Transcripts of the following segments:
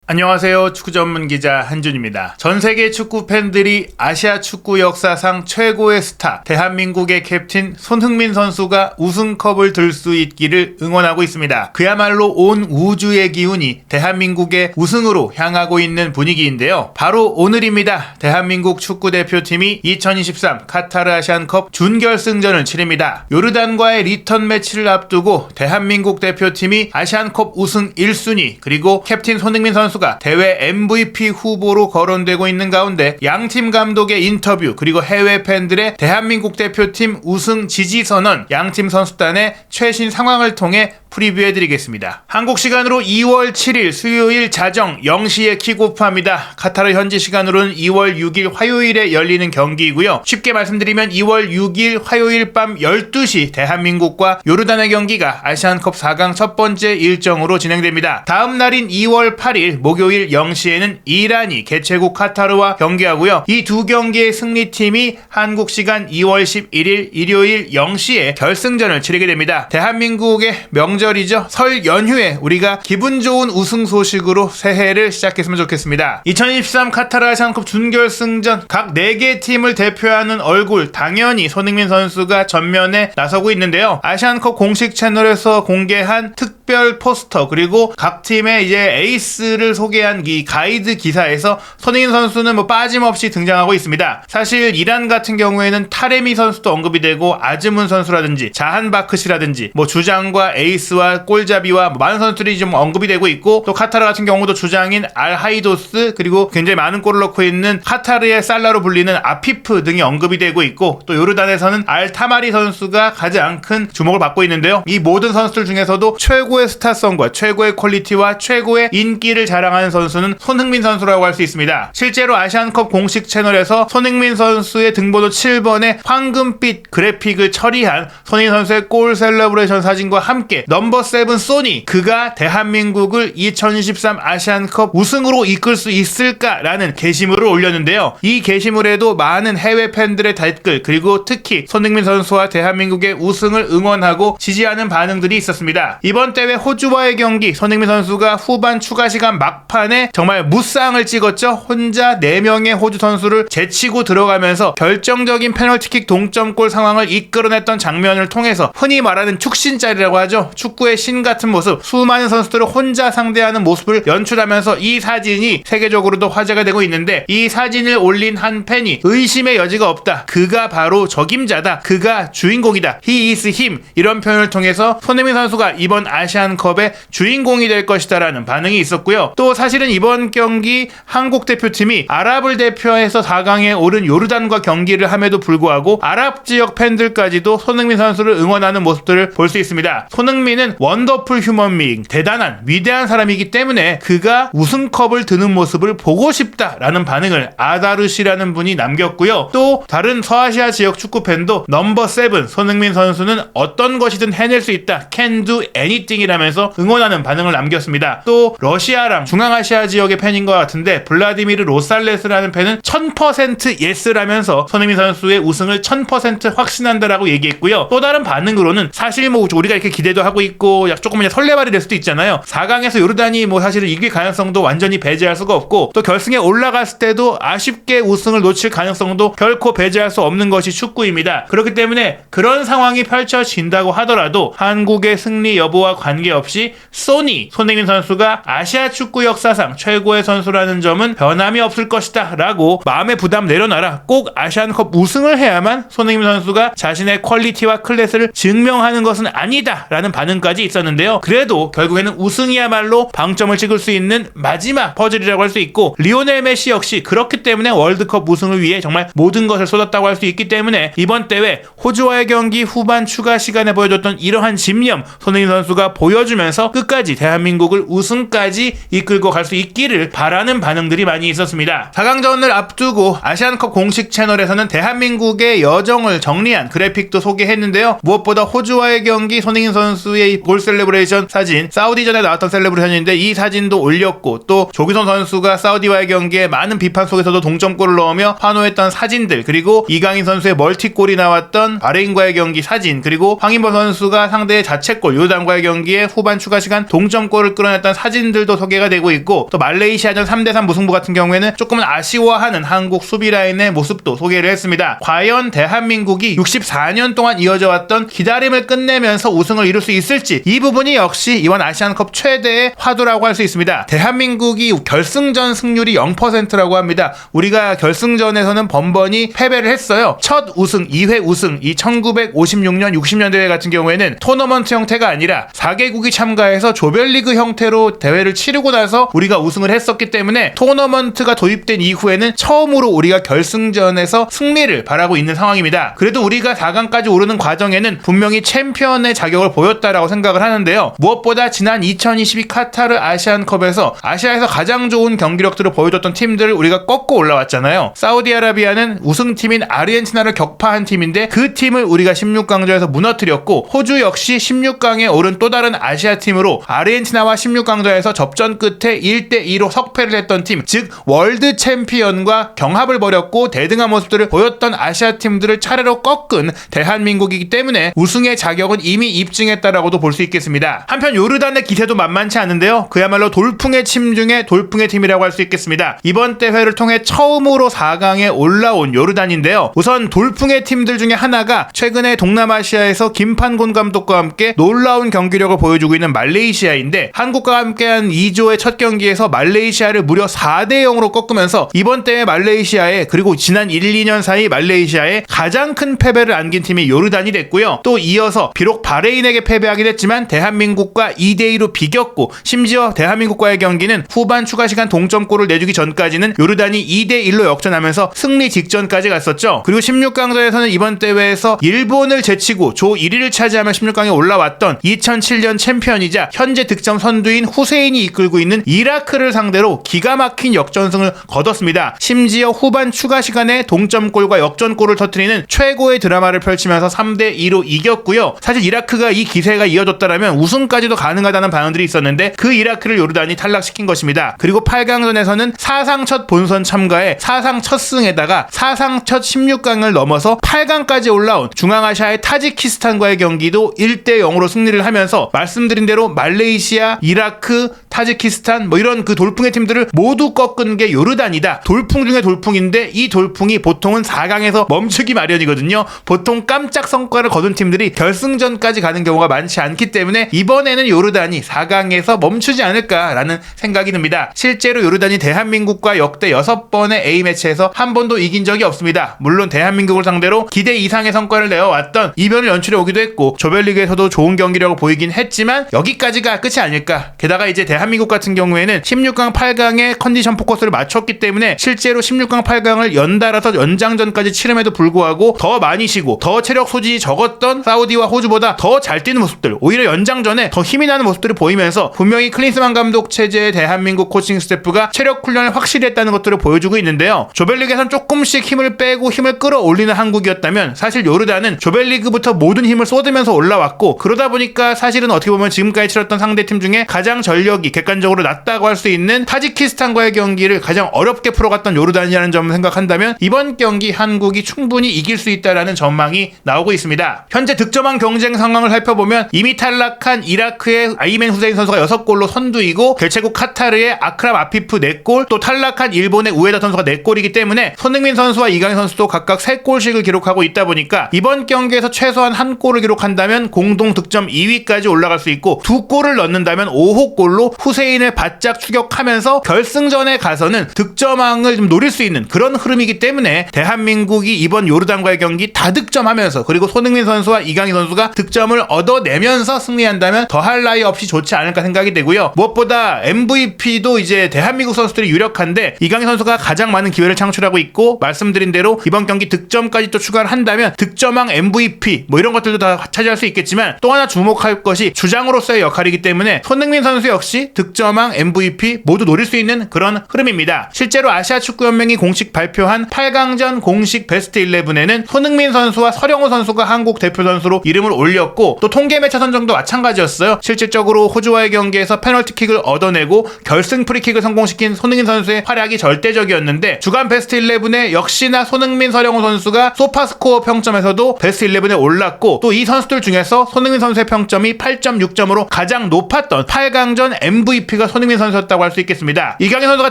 안녕하세요. 축구 전문 기자 한준입니다. 전 세계 축구 팬들이 아시아 축구 역사상 최고의 스타 대한민국의 캡틴 손흥민 선수가 우승컵을 들 수 있기를 응원하고 있습니다. 그야말로 온 우주의 기운이 대한민국의 우승으로 향하고 있는 분위기인데요. 바로 오늘입니다. 대한민국 축구대표팀이 2023 카타르 아시안컵 준결승전을 치릅니다. 요르단과의 리턴 매치를 앞두고 대한민국 대표팀이 아시안컵 우승 1순위 그리고 캡틴 손흥민 선수가 대회 MVP 후보로 거론되고 있는 가운데 양팀 감독의 인터뷰 그리고 해외 팬들의 대한민국 대표팀 우승 지지 선언, 양팀 선수단의 최신 상황을 통해 프리뷰해드리겠습니다. 한국 시간으로 2월 7일 수요일 자정 0시에 킥오프합니다. 카타르 현지 시간으로는 2월 6일 화요일에 열리는 경기이고요. 쉽게 말씀드리면 2월 6일 화요일 밤 12시 대한민국과 요르단의 경기가 아시안컵 4강 첫 번째 일정으로 진행됩니다. 다음 날인 2월 8일 목요일 0시에는 이란이 개최국 카타르와 경기하고요. 이 두 경기의 승리팀이 한국 시간 2월 11일 일요일 0시에 결승전을 치르게 됩니다. 대한민국의 명절이죠. 설 연휴에 우리가 기분 좋은 우승 소식으로 새해를 시작했으면 좋겠습니다. 2023 카타르 아시안컵 준결승전 각 4개 팀을 대표하는 얼굴 당연히 손흥민 선수가 전면에 나서고 있는데요. 아시안컵 공식 채널에서 공개한 특별 포스터 그리고 각 팀의 이제 에이스를 소개한 이 가이드 기사에서 손흥민 선수는 빠짐없이 등장하고 있습니다. 사실 이란 같은 경우에는 타레미 선수도 언급이 되고 아즈문 선수라든지 자한 바크시라든지 주장과 에이스와 골잡이와 많은 선수들이 좀 언급이 되고 있고, 또 카타르 같은 경우도 주장인 알 하이도스 그리고 굉장히 많은 골을 넣고 있는 카타르의 살라로 불리는 아피프 등이 언급이 되고 있고, 또 요르단에서는 알 타마리 선수가 가장 큰 주목을 받고 있는데요. 이 모든 선수들 중에서도 최고의 스타성과 최고의 퀄리티와 최고의 인기를 자랑하는 선수는 손흥민 선수라고 할 수 있습니다. 실제로 아시안컵 공식 채널에서 손흥민 선수의 등번호 7번에 황금빛 그래픽을 처리한 손흥민 선수의 골 셀러브레이션 사진과 함께 넘버 7 소니, 그가 대한민국을 2023 아시안컵 우승으로 이끌 수 있을까라는 게시물을 올렸는데요. 이 게시물에도 많은 해외 팬들의 댓글 그리고 특히 손흥민 선수와 대한민국의 우승을 응원하고 지지하는 반응들이 있었습니다. 이번 대회 호주와의 경기, 손흥민 선수가 후반 추가 시간 막판에 정말 무쌍을 찍었죠. 혼자 4명의 호주 선수를 제치고 들어가면서 결정적인 페널티킥 동점골 상황을 이끌어냈던 장면을 통해서 흔히 말하는 축신짜리라고 하죠. 축구의 신 같은 모습, 수많은 선수들을 혼자 상대하는 모습을 연출하면서 이 사진이 세계적으로도 화제가 되고 있는데, 이 사진을 올린 한 팬이 의심의 여지가 없다, 그가 바로 적임자다, 그가 주인공이다, He is him, 이런 표현을 통해서 손흥민 선수가 이번 아시안컵의 주인공이 될 것이다 라는 반응이 있었고요. 또 사실은 이번 경기 한국 대표팀이 아랍을 대표해서 4강에 오른 요르단과 경기를 함에도 불구하고 아랍 지역 팬들까지도 손흥민 선수를 응원하는 모습들을 볼 수 있습니다. 손흥민은 원더풀 휴먼비잉, 대단한 위대한 사람이기 때문에 그가 우승컵을 드는 모습을 보고 싶다라는 반응을 아다르시라는 분이 남겼고요. 또 다른 서아시아 지역 축구 팬도 넘버 7 손흥민 선수는 어떤 것이든 해낼 수 있다, can do anything이라면서 응원하는 반응을 남겼습니다. 또 러시아랑 중앙아시아 지역의 팬인 것 같은데 블라디미르 로살레스라는 팬은 1000% 예스라면서 손흥민 선수의 우승을 1000% 확신한다라고 얘기했고요. 또 다른 반응으로는 사실 우리가 이렇게 기대도 하고 있고 조금 설레발이 될 수도 있잖아요. 4강에서 요르단이 사실은 이길 가능성도 완전히 배제할 수가 없고, 또 결승에 올라갔을 때도 아쉽게 우승을 놓칠 가능성도 결코 배제할 수 없는 것이 축구입니다. 그렇기 때문에 그런 상황이 펼쳐진다고 하더라도 한국의 승리 여부와 관계없이 손흥민 선수가 아시아 축구 역사상 최고의 선수라는 점은 변함이 없을 것이다 라고 마음의 부담 내려놔라, 꼭 아시안컵 우승을 해야만 손흥민 선수가 자신의 퀄리티와 클래스를 증명하는 것은 아니다 라는 반응까지 있었는데요. 그래도 결국에는 우승이야말로 방점을 찍을 수 있는 마지막 퍼즐이라고 할 수 있고, 리오넬 메시 역시 그렇기 때문에 월드컵 우승을 위해 정말 모든 것을 쏟았다고 할 수 있기 때문에 이번 대회 호주와의 경기 후반 추가 시간에 보여줬던 이러한 집념 손흥민 선수가 보여주면서 끝까지 대한민국을 우승까지 이끌고 갈 수 있기를 바라는 반응들이 많이 있었습니다. 4강전을 앞두고 아시안컵 공식 채널에서는 대한민국의 여정을 정리한 그래픽도 소개했는데요. 무엇보다 호주와의 경기 손흥민 선수의 골 셀레브레이션 사진, 사우디전에 나왔던 셀레브레이션인데 이 사진도 올렸고, 또 조규성 선수가 사우디와의 경기에 많은 비판 속에서도 동점골을 넣으며 환호했던 사진들, 그리고 이강인 선수의 멀티골이 나왔던 바레인과의 경기 사진, 그리고 황인범 선수가 상대의 자책골 요르단과의 경기에 경기에 후반 추가 시간 동점골을 끌어냈던 사진들도 소개가 되고 있고, 또 말레이시아전 3대3 무승부 같은 경우에는 조금은 아쉬워하는 한국 수비 라인의 모습도 소개를 했습니다. 과연 대한민국이 64년 동안 이어져 왔던 기다림을 끝내면서 우승을 이룰 수 있을지, 이 부분이 역시 이번 아시안컵 최대의 화두라고 할 수 있습니다. 대한민국이 결승전 승률이 0%라고 합니다. 우리가 결승전에서는 번번이 패배를 했어요. 첫 우승, 2회 우승, 이 1956년 60년 대회 같은 경우에는 토너먼트 형태가 아니라 4개국이 참가해서 조별리그 형태로 대회를 치르고 나서 우리가 우승을 했었기 때문에 토너먼트가 도입된 이후에는 처음으로 우리가 결승전에서 승리를 바라고 있는 상황입니다. 그래도 우리가 4강까지 오르는 과정에는 분명히 챔피언의 자격을 보였다라고 생각을 하는데요. 무엇보다 지난 2022 카타르 아시안컵에서 아시아에서 가장 좋은 경기력들을 보여줬던 팀들을 우리가 꺾고 올라왔잖아요. 사우디아라비아는 우승팀인 아르헨티나를 격파한 팀인데 그 팀을 우리가 16강전에서 무너뜨렸고, 호주 역시 16강에 오른 또 다른 아시아 팀으로 아르헨티나와 16강전에서 접전 끝에 1대2로 석패를 했던 팀, 즉 월드 챔피언과 경합을 벌였고 대등한 모습들을 보였던 아시아 팀들을 차례로 꺾은 대한민국이기 때문에 우승의 자격은 이미 입증했다라고도 볼 수 있겠습니다. 한편 요르단의 기세도 만만치 않은데요. 그야말로 돌풍의 팀 중에 돌풍의 팀이라고 할 수 있겠습니다. 이번 대회를 통해 처음으로 4강에 올라온 요르단인데요. 우선 돌풍의 팀들 중에 하나가 최근에 동남아시아에서 김판곤 감독과 함께 놀라운 경기력을 보여주고 있는 말레이시아인데, 한국과 함께한 2조의 첫 경기에서 말레이시아를 무려 4대0으로 꺾으면서 이번 대회 말레이시아에, 그리고 지난 1, 2년 사이 말레이시아에 가장 큰 패배를 안긴 팀이 요르단이 됐고요. 또 이어서 비록 바레인에게 패배하긴 했지만 대한민국과 2대2로 비겼고, 심지어 대한민국과의 경기는 후반 추가 시간 동점골을 내주기 전까지는 요르단이 2대1로 역전하면서 승리 직전까지 갔었죠. 그리고 16강전에서는 이번 대회에서 일본을 제치고 조 1위를 차지하며 16강에 올라왔던 2007년 챔피언이자 현재 득점 선두인 후세인이 이끌고 있는 이라크를 상대로 기가 막힌 역전승을 거뒀습니다. 심지어 후반 추가 시간에 동점골과 역전골을 터뜨리는 최고의 드라마를 펼치면서 3대2로 이겼고요. 사실 이라크가 이 기세가 이어졌다면 우승까지도 가능하다는 반응들이 있었는데 그 이라크를 요르단이 탈락시킨 것입니다. 그리고 8강전에서는 사상 첫 본선 참가에 사상 첫 승에다가 사상 첫 16강을 넘어서 8강까지 올라온 중앙아시아의 타지키스탄과의 경기도 1대0으로 승리를 하면서 말씀드린 대로 말레이시아, 이라크, 타지키스탄 이런 그 돌풍의 팀들을 모두 꺾은 게 요르단이다. 돌풍 중에 돌풍인데 이 돌풍이 보통은 4강에서 멈추기 마련이거든요. 보통 깜짝 성과를 거둔 팀들이 결승전까지 가는 경우가 많지 않기 때문에 이번에는 요르단이 4강에서 멈추지 않을까라는 생각이 듭니다. 실제로 요르단이 대한민국과 역대 6번의 A매치에서 한 번도 이긴 적이 없습니다. 물론 대한민국을 상대로 기대 이상의 성과를 내어왔던 이변을 연출해 오기도 했고 조별리그에서도 좋은 경기력을 보이긴 했지만 여기까지가 끝이 아닐까. 게다가 이제 대한민국 같은 경우에는 16강 8강에 컨디션 포커스를 맞췄기 때문에 실제로 16강 8강을 연달아서 연장전까지 치름에도 불구하고 더 많이 쉬고 더 체력 소진이 적었던 사우디와 호주보다 더 잘 뛰는 모습들, 오히려 연장전에 더 힘이 나는 모습들을 보이면서 분명히 클린스만 감독 체제의 대한민국 코칭 스태프가 체력 훈련을 확실히 했다는 것들을 보여주고 있는데요. 조별리그에선 조금씩 힘을 빼고 힘을 끌어올리는 한국이었다면 사실 요르단은 조별리그부터 모든 힘을 쏟으면서 올라왔고, 그러다 보니까 사실은 어떻게 보면 지금까지 치렀던 상대팀 중에 가장 전력이 객관적으로 낮다고 할 수 있는 타지키스탄과의 경기를 가장 어렵게 풀어갔던 요르단이라는 점을 생각한다면 이번 경기 한국이 충분히 이길 수 있다라는 전망이 나오고 있습니다. 현재 득점왕 경쟁 상황을 살펴보면 이미 탈락한 이라크의 아이멘 후세인 선수가 6골로 선두이고 개최국 카타르의 아크람 아피프 4골, 또 탈락한 일본의 우에다 선수가 4골이기 때문에 손흥민 선수와 이강인 선수도 각각 3골씩을 기록하고 있다 보니까 이번 경기에서 최소한 1골을 기록한다면 공동 득점 2위까지 올라갈 수 있고 2골을 넣는다면 5호 골로 후세인을 바짝 추격하면서 결승전에 가서는 득점왕을 좀 노릴 수 있는 그런 흐름이기 때문에 대한민국이 이번 요르단과의 경기 다 득점하면서, 그리고 손흥민 선수와 이강인 선수가 득점을 얻어내면서 승리한다면 더할 나위 없이 좋지 않을까 생각이 되고요. 무엇보다 MVP도 이제 대한민국 선수들이 유력한데 이강인 선수가 가장 많은 기회를 창출하고 있고, 말씀드린 대로 이번 경기 득점까지 또 추가를 한다면 득점왕 MVP 이런 것들도 다 차지할 수 있겠지만 또 하나 주목할 것이 주장으로서의 역할이기 때문에 손흥민 선수 역시 선수들이 득점왕, MVP 모두 노릴 수 있는 그런 흐름입니다. 실제로 아시아축구연맹이 공식 발표한 8강전 공식 베스트 11에는 손흥민 선수와 서령호 선수가 한국 대표 선수로 이름을 올렸고 또 통계 매체 선정도 마찬가지였어요. 실질적으로 호주와의 경기에서 페널티킥을 얻어내고 결승 프리킥을 성공시킨 손흥민 선수의 활약이 절대적이었는데 주간 베스트 11에 역시나 손흥민, 서령호 선수가 소파스코어 평점에서도 베스트 11에 올랐고 또 이 선수들 중에서 손흥민 선수의 평점이 8.6점으로 가장 높았던 8강전 MVP가 손흥민 선수였다고 할 수 있겠습니다. 이강인 선수가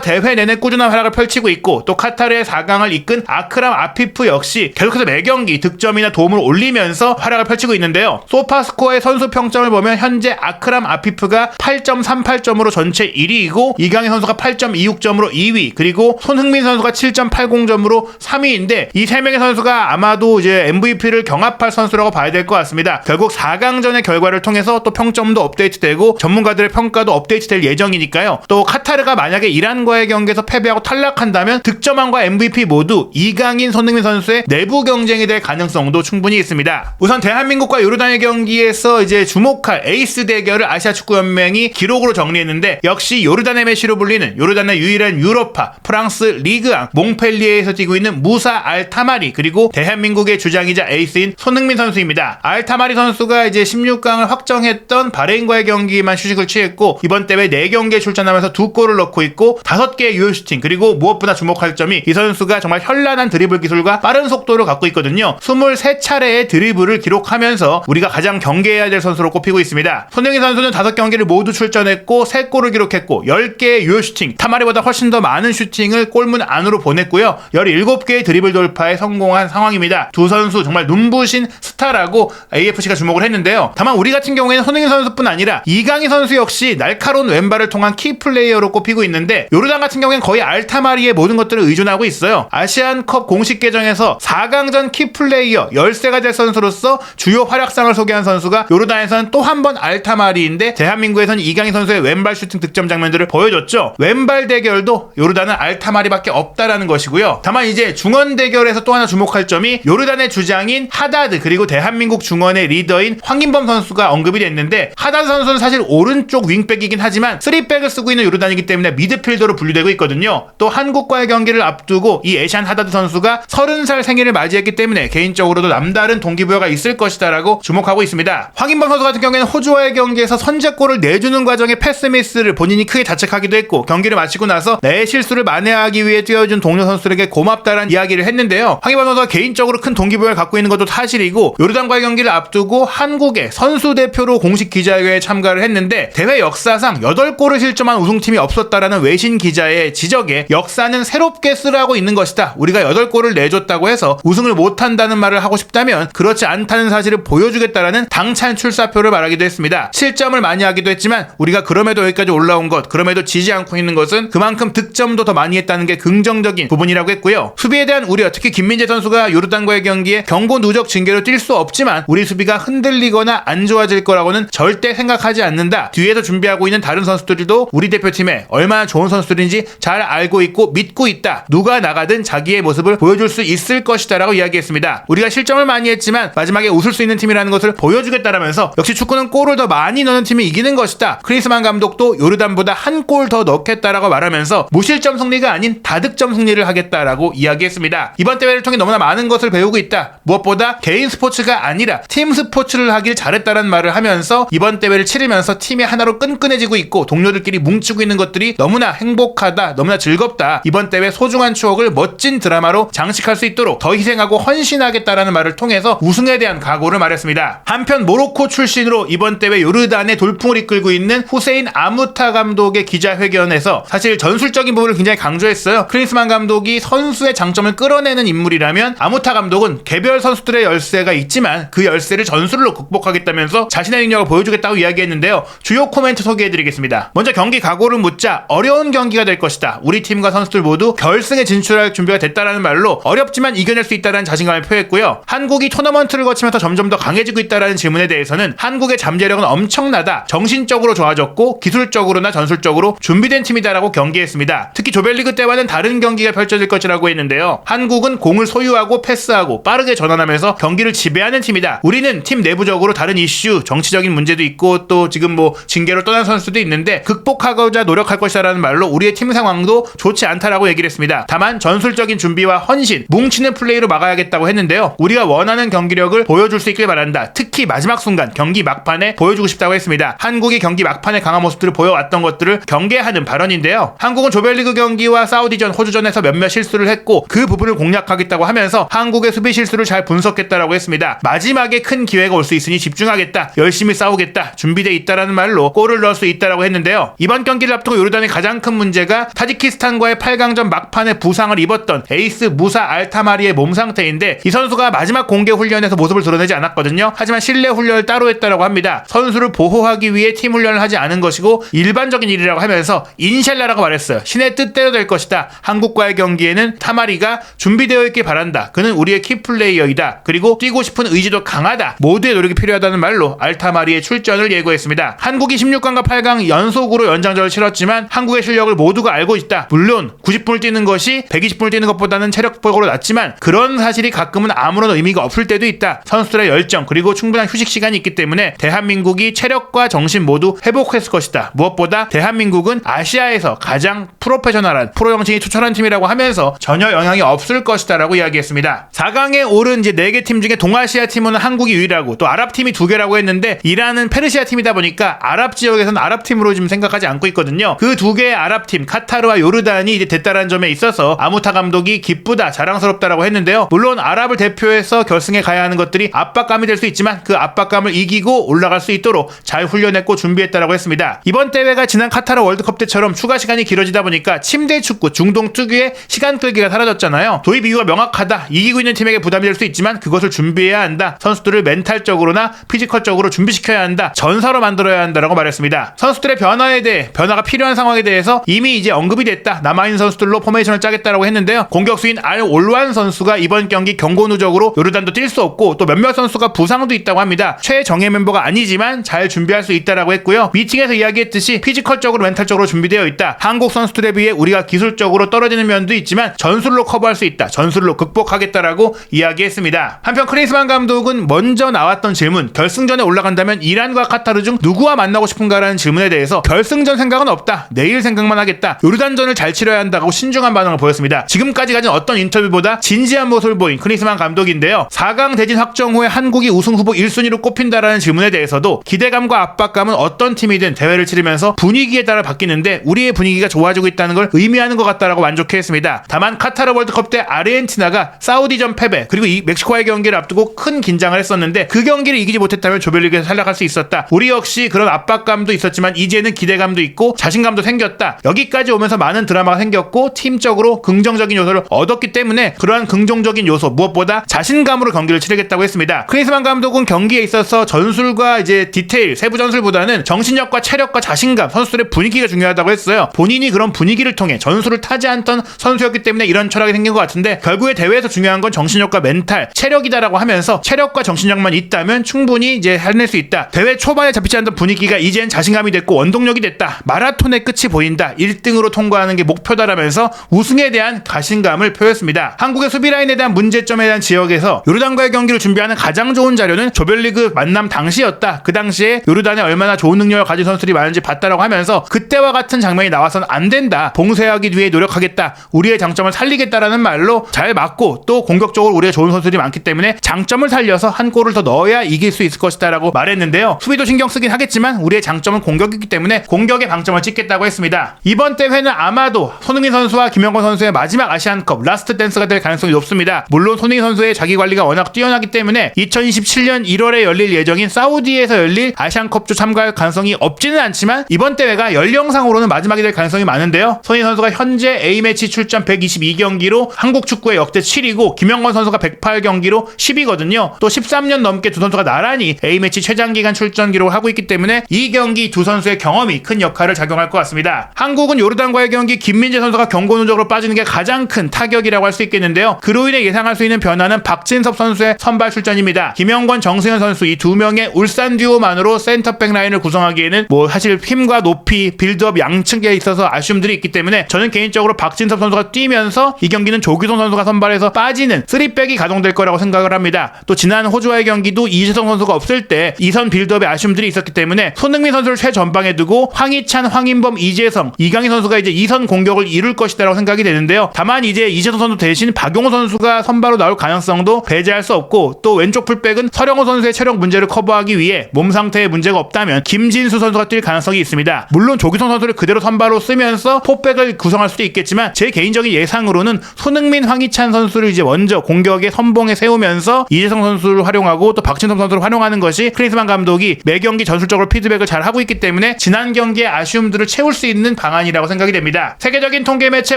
대회 내내 꾸준한 활약을 펼치고 있고 또 카타르의 4강을 이끈 아크람 아피프 역시 계속해서 매경기 득점이나 도움을 올리면서 활약을 펼치고 있는데요. 소파스코어의 선수 평점을 보면 현재 아크람 아피프가 8.38점으로 전체 1위이고 이강인 선수가 8.26점으로 2위 그리고 손흥민 선수가 7.80점으로 3위인데 이 3명의 선수가 아마도 이제 MVP를 경합할 선수라고 봐야 될 것 같습니다. 결국 4강전의 결과를 통해서 또 평점도 업데이트되고 전문가들의 평가도 업데이트될 예정이니까요. 또 카타르가 만약에 이란과의 경기에서 패배하고 탈락한다면 득점왕과 MVP 모두 이강인, 손흥민 선수의 내부 경쟁이 될 가능성도 충분히 있습니다. 우선 대한민국과 요르단의 경기에서 이제 주목할 에이스 대결을 아시아축구연맹이 기록으로 정리했는데 역시 요르단의 메시로 불리는 요르단의 유일한 유럽파 프랑스 리그앙 몽펠리에에서 뛰고 있는 무사 알타마리 그리고 대한민국의 주장이자 에이스인 손흥민 선수입니다. 알타마리 선수가 이제 16강을 확정했던 바레인과의 경기만 휴식을 취했고 이번 대회 4경기에 출전하면서 2골을 넣고 있고 5개의 유효 슈팅 그리고 무엇보다 주목할 점이 이 선수가 정말 현란한 드리블 기술과 빠른 속도를 갖고 있거든요. 23차례의 드리블을 기록하면서 우리가 가장 경계해야 될 선수로 꼽히고 있습니다. 손흥민 선수는 5경기를 모두 출전했고 3골을 기록했고 10개의 유효 슈팅, 타마리보다 훨씬 더 많은 슈팅을 골문 안으로 보냈고요. 17개의 드리블 돌파에 성공한 상황입니다. 두 선수 정말 눈부신 스타라고 AFC가 주목을 했는데요. 다만 우리 같은 경우에는 손흥민 선수뿐 아니라 이강인 선수 역시 날카로운 왼발을 통한 키플레이어로 꼽히고 있는데 요르단 같은 경우에는 거의 알타마리의 모든 것들을 의존하고 있어요. 아시안컵 공식 계정에서 4강전 키플레이어 열세가 될 선수로서 주요 활약상을 소개한 선수가 요르단에서는 또 한 번 알타마리인데 대한민국에서는 이강인 선수의 왼발 슈팅 득점 장면들을 보여줬죠. 왼발 대결도 요르단은 알타마리밖에 없다라는 것이고요. 다만 이제 중원 대결에서 또 하나 주목할 점이 요르단의 주장인 하다드 그리고 대한민국 중원의 리더인 황인범 선수가 언급이 됐는데 하다드 선수는 사실 오른쪽 윙백이긴 하지만 3백을 쓰고 있는 요르단이기 때문에 미드필더로 분류되고 있거든요. 또 한국과의 경기를 앞두고 이 에샨 하다드 선수가 30살 생일을 맞이했기 때문에 개인적으로도 남다른 동기부여가 있을 것이다 라고 주목하고 있습니다. 황인범 선수 같은 경우에는 호주와의 경기에서 선제골을 내주는 과정에 패스 미스를 본인이 크게 자책하기도 했고 경기를 마치고 나서 내 실수를 만회하기 위해 뛰어준 동료 선수들에게 고맙다라는 이야기를 했는데요. 황인범 선수가 개인적으로 큰 동기부여를 갖고 있는 것도 사실이고 요르단과의 경기를 앞두고 한국의 선수 대표로 공식 기자회견에 참가를 했는데 대회 역사상 8골을 실점한 우승팀이 없었다라는 외신 기자의 지적에 역사는 새롭게 쓰라고 있는 것이다. 우리가 8골을 내줬다고 해서 우승을 못한다는 말을 하고 싶다면 그렇지 않다는 사실을 보여주겠다라는 당찬 출사표를 말하기도 했습니다. 실점을 많이 하기도 했지만 우리가 그럼에도 여기까지 올라온 것, 그럼에도 지지 않고 있는 것은 그만큼 득점도 더 많이 했다는 게 긍정적인 부분이라고 했고요. 수비에 대한 우려, 특히 김민재 선수가 요르단과의 경기에 경고 누적 징계로 뛸 수 없지만 우리 수비가 흔들리거나 안 좋아질 거라고는 절대 생각하지 않는다. 뒤에서 준비하고 있는 다른 선수들도 우리 대표팀에 얼마나 좋은 선수들인지 잘 알고 있고 믿고 있다. 누가 나가든 자기의 모습을 보여줄 수 있을 것이다 라고 이야기했습니다. 우리가 실점을 많이 했지만 마지막에 웃을 수 있는 팀이라는 것을 보여주겠다라면서 역시 축구는 골을 더 많이 넣는 팀이 이기는 것이다. 크리스만 감독도 요르단보다 한 골 더 넣겠다라고 말하면서 무실점 승리가 아닌 다득점 승리를 하겠다라고 이야기했습니다. 이번 대회를 통해 너무나 많은 것을 배우고 있다. 무엇보다 개인 스포츠가 아니라 팀 스포츠를 하길 잘했다는 말을 하면서 이번 대회를 치르면서 팀이 하나로 끈끈해지고 있고 동료들끼리 뭉치고 있는 것들이 너무나 행복하다, 너무나 즐겁다. 이번 대회 소중한 추억을 멋진 드라마로 장식할 수 있도록 더 희생하고 헌신하겠다라는 말을 통해서 우승에 대한 각오를 말했습니다. 한편 모로코 출신으로 이번 대회 요르단의 돌풍을 이끌고 있는 후세인 아무타 감독의 기자회견에서 사실 전술적인 부분을 굉장히 강조했어요. 크리스만 감독이 선수의 장점을 끌어내는 인물이라면 아무타 감독은 개별 선수들의 열세가 있지만 그 열세를 전술로 극복하겠다면서 자신의 능력을 보여주겠다고 이야기했는데요. 주요 코멘트 소개해드리겠습니다. 먼저 경기 각오를 묻자 어려운 경기가 될 것이다. 우리 팀과 선수들 모두 결승에 진출할 준비가 됐다라는 말로 어렵지만 이겨낼 수 있다는 자신감을 표했고요. 한국이 토너먼트를 거치면서 점점 더 강해지고 있다라는 질문에 대해서는 한국의 잠재력은 엄청나다. 정신적으로 좋아졌고 기술적으로나 전술적으로 준비된 팀이다라고 경기했습니다. 특히 조별리그 때와는 다른 경기가 펼쳐질 것이라고 했는데요. 한국은 공을 소유하고 패스하고 빠르게 전환하면서 경기를 지배하는 팀이다. 우리는 팀 내부적으로 다른 이슈, 정치적인 문제도 있고 또 지금 뭐 징계로 떠난 선수도 수도 있는데 극복하고자 노력할 것이라는 말로 우리의 팀 상황도 좋지 않다라고 얘기를 했습니다. 다만 전술적인 준비와 헌신, 뭉치는 플레이로 막아야겠다고 했는데요. 우리가 원하는 경기력을 보여줄 수 있길 바란다. 특히 마지막 순간 경기 막판에 보여주고 싶다고 했습니다. 한국이 경기 막판에 강한 모습들을 보여왔던 것들을 경계하는 발언인데요. 한국은 조별리그 경기와 사우디전, 호주전에서 몇몇 실수를 했고 그 부분을 공략하겠다고 하면서 한국의 수비 실수를 잘 분석했다라고 했습니다. 마지막에 큰 기회가 올 수 있으니 집중하겠다, 열심히 싸우겠다, 준비돼 있다라는 말로 골을 넣을 수 있다라고 했는데요. 이번 경기를 앞두고 요르단의 가장 큰 문제가 타지키스탄과의 8강전 막판에 부상을 입었던 에이스 무사 알타마리의 몸 상태인데 이 선수가 마지막 공개 훈련에서 모습을 드러내지 않았거든요. 하지만 실내 훈련을 따로 했다라고 합니다. 선수를 보호하기 위해 팀 훈련을 하지 않은 것이고 일반적인 일이라고 하면서 인샬라라고 말했어요. 신의 뜻대로 될 것이다. 한국과의 경기에는 타마리가 준비되어 있길 바란다. 그는 우리의 키플레이어이다. 그리고 뛰고 싶은 의지도 강하다. 모두의 노력이 필요하다는 말로 알타마리의 출전을 예고했습니다. 한국이 16강과 8강 연속으로 연장전을 치렀지만 한국의 실력을 모두가 알고 있다. 물론 90분을 뛰는 것이 120분을 뛰는 것보다는 체력적으로 낫지만 그런 사실이 가끔은 아무런 의미가 없을 때도 있다. 선수들의 열정 그리고 충분한 휴식 시간이 있기 때문에 대한민국이 체력과 정신 모두 회복했을 것이다. 무엇보다 대한민국은 아시아에서 가장 프로페셔널한 프로 정신이 투철한 팀이라고 하면서 전혀 영향이 없을 것이다 라고 이야기했습니다. 4강에 오른 이제 4개 팀 중에 동아시아 팀은 한국이 유일하고 또 아랍 팀이 2개라고 했는데 이란은 페르시아 팀이다 보니까 아랍 지역에서는 아랍 팀으로 지금 생각하지 않고 있거든요. 그 2개의 아랍 팀 카타르와 요르단이 이제 됐다라는 점에 있어서 아무타 감독이 기쁘다, 자랑스럽다라고 했는데요. 물론 아랍을 대표해서 결승에 가야 하는 것들이 압박감이 될 수 있지만 그 압박감을 이기고 올라갈 수 있도록 잘 훈련했고 준비했다라고 했습니다. 이번 대회가 지난 카타르 월드컵 때처럼 추가 시간이 길어지다 보니까 침대 축구, 중동 특유의 시간 끌기가 사라졌잖아요. 도입 이유가 명확하다. 이기고 있는 팀에게 부담이 될 수 있지만 그것을 준비해야 한다. 선수들을 멘탈적으로나 피지컬적으로 준비시켜야 한다. 전사로 만들어야 한다라고 말했습니다. 선수들의 변화가 필요한 상황에 대해서 이미 이제 언급이 됐다. 남아있는 선수들로 포메이션을 짜겠다라고 했는데요. 공격수인 알 올완 선수가 이번 경기 경고 누적으로 요르단도 뛸 수 없고 또 몇몇 선수가 부상도 있다고 합니다. 최정예 멤버가 아니지만 잘 준비할 수 있다라고 했고요. 미팅에서 이야기했듯이 피지컬적으로 멘탈적으로 준비되어 있다. 한국 선수들에 비해 우리가 기술적으로 떨어지는 면도 있지만 전술로 커버할 수 있다. 전술로 극복하겠다라고 이야기했습니다. 한편 크리스만 감독은 먼저 나왔던 질문, 결승전에 올라간다면 이란과 카타르 중 누구와 만나고 싶은가라는 질문에 대해서 결승전 생각은 없다. 내일 생각만 하겠다. 요르단전을 잘 치러야 한다고 신중한 반응을 보였습니다. 지금까지 가진 어떤 인터뷰보다 진지한 모습을 보인 크리스만 감독인데요. 4강 대진 확정 후에 한국이 우승 후보 1순위로 꼽힌다라는 질문에 대해서도 기대감과 압박감은 어떤 팀이든 대회를 치르면서 분위기에 따라 바뀌는데 우리의 분위기가 좋아지고 있다는 걸 의미하는 것 같다라고 만족해했습니다. 다만 카타르 월드컵 때 아르헨티나가 사우디전 패배 그리고 이 멕시코와의 경기를 앞두고 큰 긴장을 했었는데 그 경기를 이기지 못했다면 조별리그에서 탈락할 수 있었다. 우리 역시 그런 압박감도 있었지만 이제는 기대감도 있고 자신감도 생겼다. 여기까지 오면서 많은 드라마가 생겼고 팀적으로 긍정적인 요소를 얻었기 때문에 그러한 긍정적인 요소 무엇보다 자신감으로 경기를 치르겠다고 했습니다. 크리스만 감독은 경기에 있어서 전술과 이제 디테일 세부 전술보다는 정신력과 체력과 자신감 선수들의 분위기가 중요하다고 했어요. 본인이 그런 분위기를 통해 전술을 타지 않던 선수였기 때문에 이런 철학이 생긴 것 같은데 결국에 대회에서 중요한 건 정신력과 멘탈 체력이다라고 하면서 체력과 정신력만 있다면 충분히 이제 해낼 수 있다. 대회 초반에 잡히지 않던 분위기가 이젠 자신감이 됐고 원동력이 됐다. 마라톤의 끝이 보인다. 1등으로 통과하는 게 목표다라면서 우승에 대한 자신감을 표했습니다. 한국의 수비 라인에 대한 문제점에 대한 지역에서 요르단과의 경기를 준비하는 가장 좋은 자료는 조별리그 만남 당시였다. 그 당시에 요르단에 얼마나 좋은 능력을 가진 선수들이 많은지 봤다라고 하면서 그때와 같은 장면이 나와서는 안 된다. 봉쇄하기 위해 노력하겠다. 우리의 장점을 살리겠다라는 말로 잘 맞고 또 공격적으로 우리가 좋은 선수들이 많기 때문에 장점을 살려서 한 골을 더 넣어야 이길 수 있을 것이다 라고 말했는데요. 수비도 신경 쓰긴 하겠지만 우리의 장점은 공격이기 때문에 공격에 방점을 찍겠다고 했습니다. 이번 대회는 아마도 손흥민 선수와 김영권 선수의 마지막 아시안컵 라스트 댄스가 될 가능성이 높습니다. 물론 손흥민 선수의 자기관리가 워낙 뛰어나기 때문에 2027년 1월에 열릴 예정인 사우디에서 열릴 아시안컵조 참가할 가능성이 없지는 않지만 이번 대회가 연령상으로는 마지막이 될 가능성이 많은데요. 손흥민 선수가 현재 A매치 출전 122경기로 한국 축구의 역대 7위고 김영권 선수가 108경기로 10위거든요. 또 13년 넘게 두 선수가 나란히 A매치 최장기간 출전 기록을 하고 있기 때문에 이 경기 두 선수의 경험이 큰 역할을 작용할 것 같습니다. 한국은 요르단과의 경기 김민재 선수가 경고 누적으로 빠지는 게 가장 큰 타격이라고 할 수 있겠는데요. 그로 인해 예상할 수 있는 변화는 박진섭 선수의 선발 출전입니다. 김영권, 정승현 선수 이 두 명의 울산 듀오만으로 센터백 라인을 구성하기에는 사실 힘과 높이, 빌드업 양측에 있어서 아쉬움들이 있기 때문에 저는 개인적으로 박진섭 선수가 뛰면서 이 경기는 조규성 선수가 선발해서 빠지는 3백이 가동될 거라고 생각을 합니다. 또 지난 호주와의 경기도 이재성 선수가 없을 때 이선 빌드업에 아쉬움들이 있었기 때문에 손흥민 선수를 전방에 두고 황희찬, 황인범, 이재성, 이강인 선수가 이제 2선 공격을 이룰 것이다라고 생각이 되는데요. 다만 이제 이재성 선수 대신 박용호 선수가 선발로 나올 가능성도 배제할 수 없고, 또 왼쪽 풀백은 서령호 선수의 체력 문제를 커버하기 위해 몸 상태에 문제가 없다면 김진수 선수가 뛸 가능성이 있습니다. 물론 조규성 선수를 그대로 선발로 쓰면서 포백을 구성할 수도 있겠지만 제 개인적인 예상으로는 손흥민, 황희찬 선수를 이제 먼저 공격의 선봉에 세우면서 이재성 선수를 활용하고 또 박진섭 선수를 활용하는 것이 클린스만 감독이 매 경기 전술적으로 피드백을 잘 하고 있기 때문에 지난 경기의 아쉬움들을 채울 수 있는 방안이라고 생각이 됩니다. 세계적인 통계 매체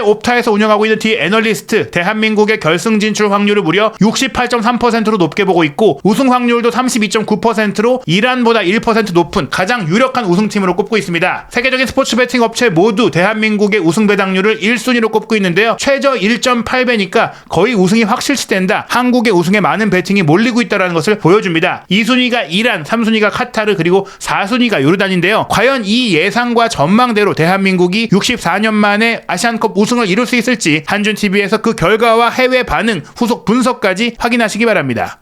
옵타에서 운영하고 있는 디 애널리스트, 대한민국의 결승 진출 확률을 무려 68.3%로 높게 보고 있고, 우승 확률도 32.9%로 이란보다 1% 높은 가장 유력한 우승팀으로 꼽고 있습니다. 세계적인 스포츠 베팅 업체 모두 대한민국의 우승 배당률을 1순위로 꼽고 있는데요. 최저 1.8배니까 거의 우승이 확실시된다, 한국의 우승에 많은 베팅이 몰리고 있다는 것을 보여줍니다. 2순위가 이란, 3순위가 카타르, 그리고 4순위가 요르단인데요. 과연 이 예상과 전망대로 대한민국이 64년 만에 아시안컵 우승을 이룰 수 있을지 한준TV에서 그 결과와 해외 반응, 후속 분석까지 확인하시기 바랍니다.